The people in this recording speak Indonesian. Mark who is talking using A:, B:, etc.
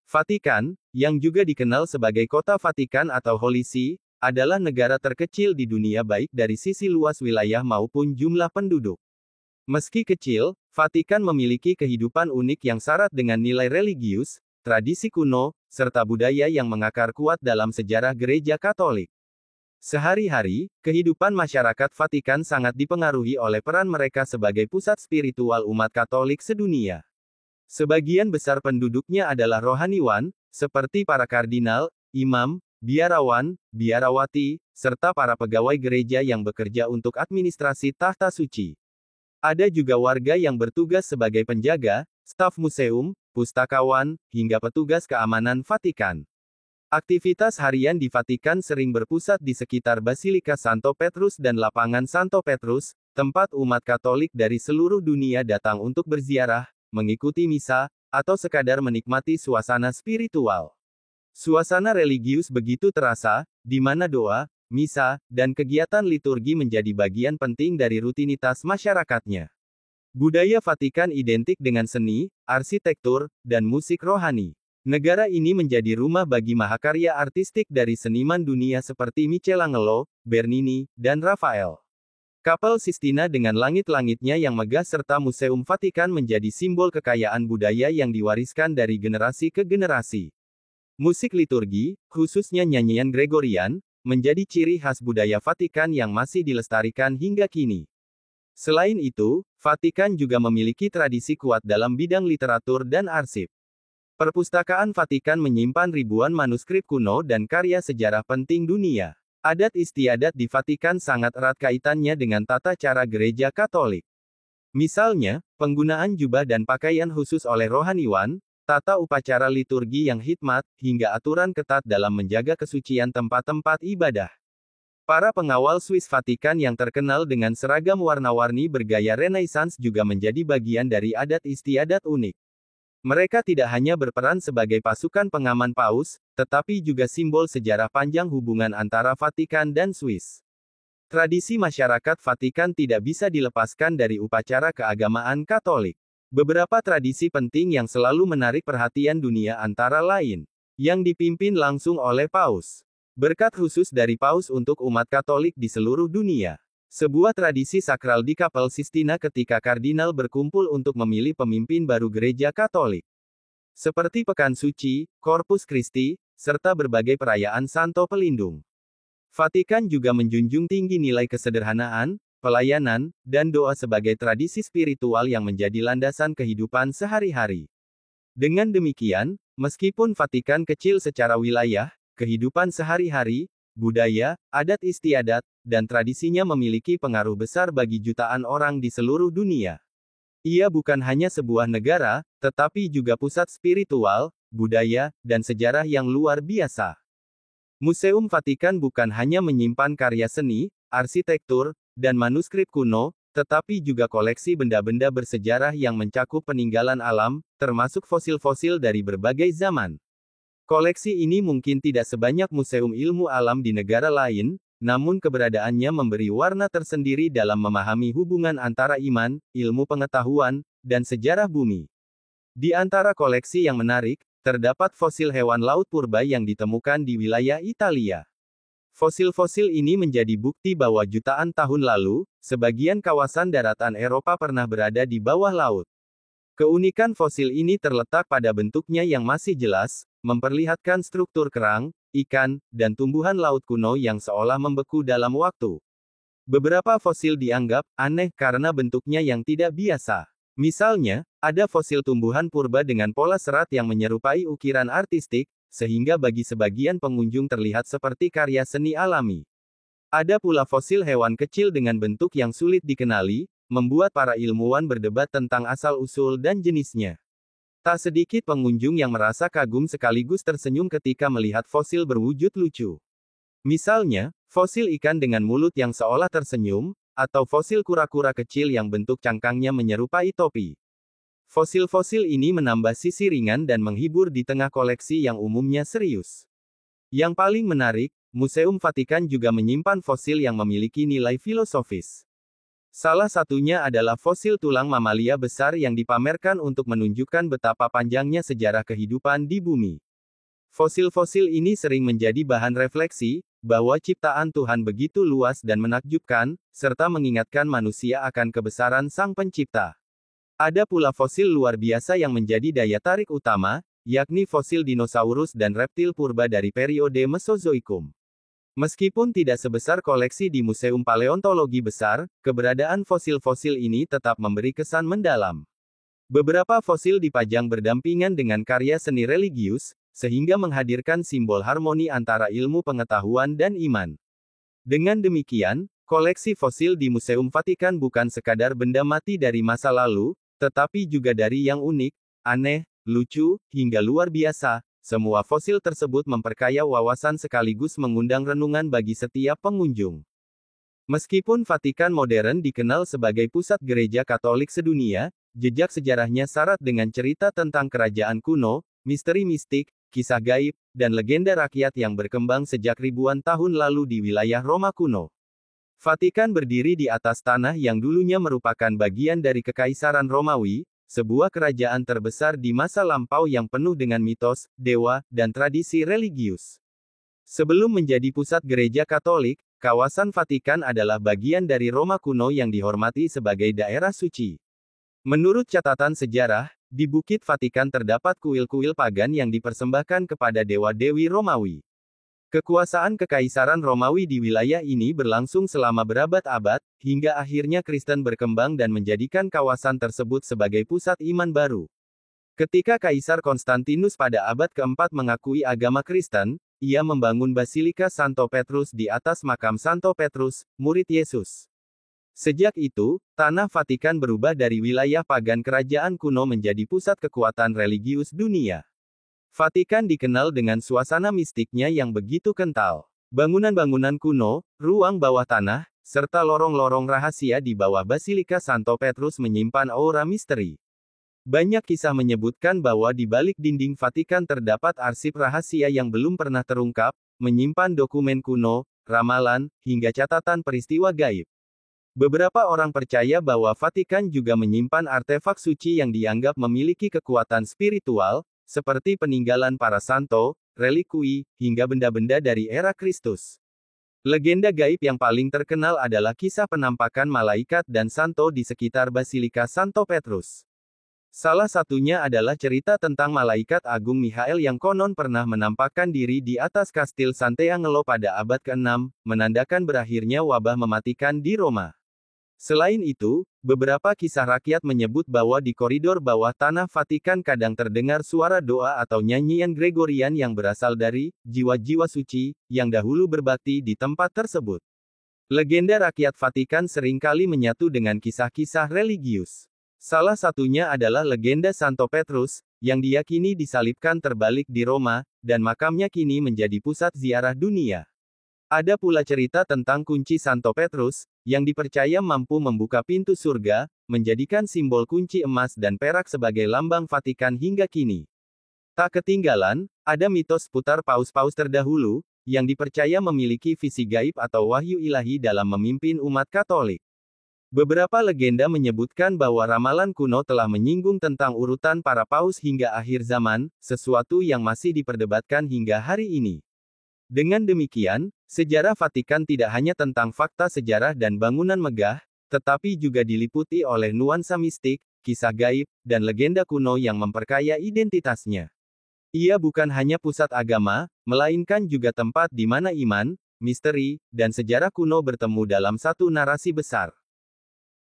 A: Vatikan, yang juga dikenal sebagai Kota Vatikan atau Holy See, adalah negara terkecil di dunia baik dari sisi luas wilayah maupun jumlah penduduk. Meski kecil, Vatikan memiliki kehidupan unik yang syarat dengan nilai religius, tradisi kuno, serta budaya yang mengakar kuat dalam sejarah Gereja Katolik. Sehari-hari, kehidupan masyarakat Vatikan sangat dipengaruhi oleh peran mereka sebagai pusat spiritual umat Katolik sedunia. Sebagian besar penduduknya adalah rohaniwan, seperti para kardinal, imam, biarawan, biarawati, serta para pegawai gereja yang bekerja untuk administrasi tahta suci. Ada juga warga yang bertugas sebagai penjaga, staf museum, pustakawan, hingga petugas keamanan Vatikan. Aktivitas harian di Vatikan sering berpusat di sekitar Basilika Santo Petrus dan lapangan Santo Petrus, tempat umat Katolik dari seluruh dunia datang untuk berziarah, mengikuti misa, atau sekadar menikmati suasana spiritual. Suasana religius begitu terasa, di mana doa, misa, dan kegiatan liturgi menjadi bagian penting dari rutinitas masyarakatnya. Budaya Vatikan identik dengan seni, arsitektur, dan musik rohani. Negara ini menjadi rumah bagi mahakarya artistik dari seniman dunia seperti Michelangelo, Bernini, dan Raphael. Kapel Sistina dengan langit-langitnya yang megah serta Museum Vatikan menjadi simbol kekayaan budaya yang diwariskan dari generasi ke generasi. Musik liturgi, khususnya nyanyian Gregorian, menjadi ciri khas budaya Vatikan yang masih dilestarikan hingga kini. Selain itu, Vatikan juga memiliki tradisi kuat dalam bidang literatur dan arsip. Perpustakaan Vatikan menyimpan ribuan manuskrip kuno dan karya sejarah penting dunia. Adat istiadat di Vatikan sangat erat kaitannya dengan tata cara Gereja Katolik. Misalnya, penggunaan jubah dan pakaian khusus oleh rohaniwan, tata upacara liturgi yang hikmat, hingga aturan ketat dalam menjaga kesucian tempat-tempat ibadah. Para pengawal Swiss Vatikan yang terkenal dengan seragam warna-warni bergaya Renaissance juga menjadi bagian dari adat istiadat unik. Mereka tidak hanya berperan sebagai pasukan pengaman paus, tetapi juga simbol sejarah panjang hubungan antara Vatikan dan Swiss. Tradisi masyarakat Vatikan tidak bisa dilepaskan dari upacara keagamaan Katolik. Beberapa tradisi penting yang selalu menarik perhatian dunia antara lain, yang dipimpin langsung oleh Paus. Berkat khusus dari Paus untuk umat Katolik di seluruh dunia. Sebuah tradisi sakral di Kapel Sistina ketika kardinal berkumpul untuk memilih pemimpin baru Gereja Katolik. Seperti Pekan Suci, Corpus Christi, serta berbagai perayaan Santo Pelindung. Vatikan juga menjunjung tinggi nilai kesederhanaan, pelayanan, dan doa sebagai tradisi spiritual yang menjadi landasan kehidupan sehari-hari. Dengan demikian, meskipun Vatikan kecil secara wilayah, kehidupan sehari-hari, budaya, adat istiadat, dan tradisinya memiliki pengaruh besar bagi jutaan orang di seluruh dunia. Ia bukan hanya sebuah negara, tetapi juga pusat spiritual, budaya, dan sejarah yang luar biasa. Museum Vatikan bukan hanya menyimpan karya seni, arsitektur, dan manuskrip kuno, tetapi juga koleksi benda-benda bersejarah yang mencakup peninggalan alam, termasuk fosil-fosil dari berbagai zaman. Koleksi ini mungkin tidak sebanyak museum ilmu alam di negara lain, namun keberadaannya memberi warna tersendiri dalam memahami hubungan antara iman, ilmu pengetahuan, dan sejarah bumi. Di antara koleksi yang menarik, terdapat fosil hewan laut purba yang ditemukan di wilayah Italia. Fosil-fosil ini menjadi bukti bahwa jutaan tahun lalu, sebagian kawasan daratan Eropa pernah berada di bawah laut. Keunikan fosil ini terletak pada bentuknya yang masih jelas, memperlihatkan struktur kerang, ikan, dan tumbuhan laut kuno yang seolah membeku dalam waktu. Beberapa fosil dianggap aneh karena bentuknya yang tidak biasa. Misalnya, ada fosil tumbuhan purba dengan pola serat yang menyerupai ukiran artistik, sehingga bagi sebagian pengunjung terlihat seperti karya seni alami. Ada pula fosil hewan kecil dengan bentuk yang sulit dikenali, membuat para ilmuwan berdebat tentang asal-usul dan jenisnya. Tak sedikit pengunjung yang merasa kagum sekaligus tersenyum ketika melihat fosil berwujud lucu. Misalnya, fosil ikan dengan mulut yang seolah tersenyum, atau fosil kura-kura kecil yang bentuk cangkangnya menyerupai topi. Fosil-fosil ini menambah sisi ringan dan menghibur di tengah koleksi yang umumnya serius. Yang paling menarik, Museum Vatikan juga menyimpan fosil yang memiliki nilai filosofis. Salah satunya adalah fosil tulang mamalia besar yang dipamerkan untuk menunjukkan betapa panjangnya sejarah kehidupan di bumi. Fosil-fosil ini sering menjadi bahan refleksi, bahwa ciptaan Tuhan begitu luas dan menakjubkan, serta mengingatkan manusia akan kebesaran Sang Pencipta. Ada pula fosil luar biasa yang menjadi daya tarik utama, yakni fosil dinosaurus dan reptil purba dari periode Mesozoikum. Meskipun tidak sebesar koleksi di Museum Paleontologi Besar, keberadaan fosil-fosil ini tetap memberi kesan mendalam. Beberapa fosil dipajang berdampingan dengan karya seni religius, sehingga menghadirkan simbol harmoni antara ilmu pengetahuan dan iman. Dengan demikian, koleksi fosil di Museum Vatikan bukan sekadar benda mati dari masa lalu, tetapi juga dari yang unik, aneh, lucu, hingga luar biasa. Semua fosil tersebut memperkaya wawasan sekaligus mengundang renungan bagi setiap pengunjung. Meskipun Vatikan modern dikenal sebagai pusat gereja Katolik sedunia, jejak sejarahnya syarat dengan cerita tentang kerajaan kuno, misteri mistik, kisah gaib, dan legenda rakyat yang berkembang sejak ribuan tahun lalu di wilayah Roma kuno. Vatikan berdiri di atas tanah yang dulunya merupakan bagian dari Kekaisaran Romawi, sebuah kerajaan terbesar di masa lampau yang penuh dengan mitos, dewa, dan tradisi religius. Sebelum menjadi pusat gereja Katolik, kawasan Vatikan adalah bagian dari Roma kuno yang dihormati sebagai daerah suci. Menurut catatan sejarah, di Bukit Vatikan terdapat kuil-kuil pagan yang dipersembahkan kepada dewa-dewi Romawi. Kekuasaan Kekaisaran Romawi di wilayah ini berlangsung selama berabad-abad, hingga akhirnya Kristen berkembang dan menjadikan kawasan tersebut sebagai pusat iman baru. Ketika Kaisar Konstantinus pada abad keempat mengakui agama Kristen, ia membangun Basilika Santo Petrus di atas makam Santo Petrus, murid Yesus. Sejak itu, tanah Vatikan berubah dari wilayah pagan kerajaan kuno menjadi pusat kekuatan religius dunia. Vatikan dikenal dengan suasana mistiknya yang begitu kental. Bangunan-bangunan kuno, ruang bawah tanah, serta lorong-lorong rahasia di bawah Basilika Santo Petrus menyimpan aura misteri. Banyak kisah menyebutkan bahwa di balik dinding Vatikan terdapat arsip rahasia yang belum pernah terungkap, menyimpan dokumen kuno, ramalan, hingga catatan peristiwa gaib. Beberapa orang percaya bahwa Vatikan juga menyimpan artefak suci yang dianggap memiliki kekuatan spiritual, seperti peninggalan para santo, relikui, hingga benda-benda dari era Kristus. Legenda gaib yang paling terkenal adalah kisah penampakan malaikat dan santo di sekitar Basilika Santo Petrus. Salah satunya adalah cerita tentang malaikat agung Mikhael yang konon pernah menampakkan diri di atas kastil Sant'Angelo pada abad ke-6, menandakan berakhirnya wabah mematikan di Roma. Selain itu, beberapa kisah rakyat menyebut bahwa di koridor bawah tanah Vatikan kadang terdengar suara doa atau nyanyian Gregorian yang berasal dari jiwa-jiwa suci yang dahulu berbakti di tempat tersebut. Legenda rakyat Vatikan seringkali menyatu dengan kisah-kisah religius. Salah satunya adalah legenda Santo Petrus, yang diyakini disalibkan terbalik di Roma, dan makamnya kini menjadi pusat ziarah dunia. Ada pula cerita tentang kunci Santo Petrus, yang dipercaya mampu membuka pintu surga, menjadikan simbol kunci emas dan perak sebagai lambang Vatikan hingga kini. Tak ketinggalan, ada mitos putar paus-paus terdahulu, yang dipercaya memiliki visi gaib atau wahyu ilahi dalam memimpin umat Katolik. Beberapa legenda menyebutkan bahwa ramalan kuno telah menyinggung tentang urutan para paus hingga akhir zaman, sesuatu yang masih diperdebatkan hingga hari ini. Dengan demikian, sejarah Vatikan tidak hanya tentang fakta sejarah dan bangunan megah, tetapi juga diliputi oleh nuansa mistik, kisah gaib, dan legenda kuno yang memperkaya identitasnya. Ia bukan hanya pusat agama, melainkan juga tempat di mana iman, misteri, dan sejarah kuno bertemu dalam satu narasi besar.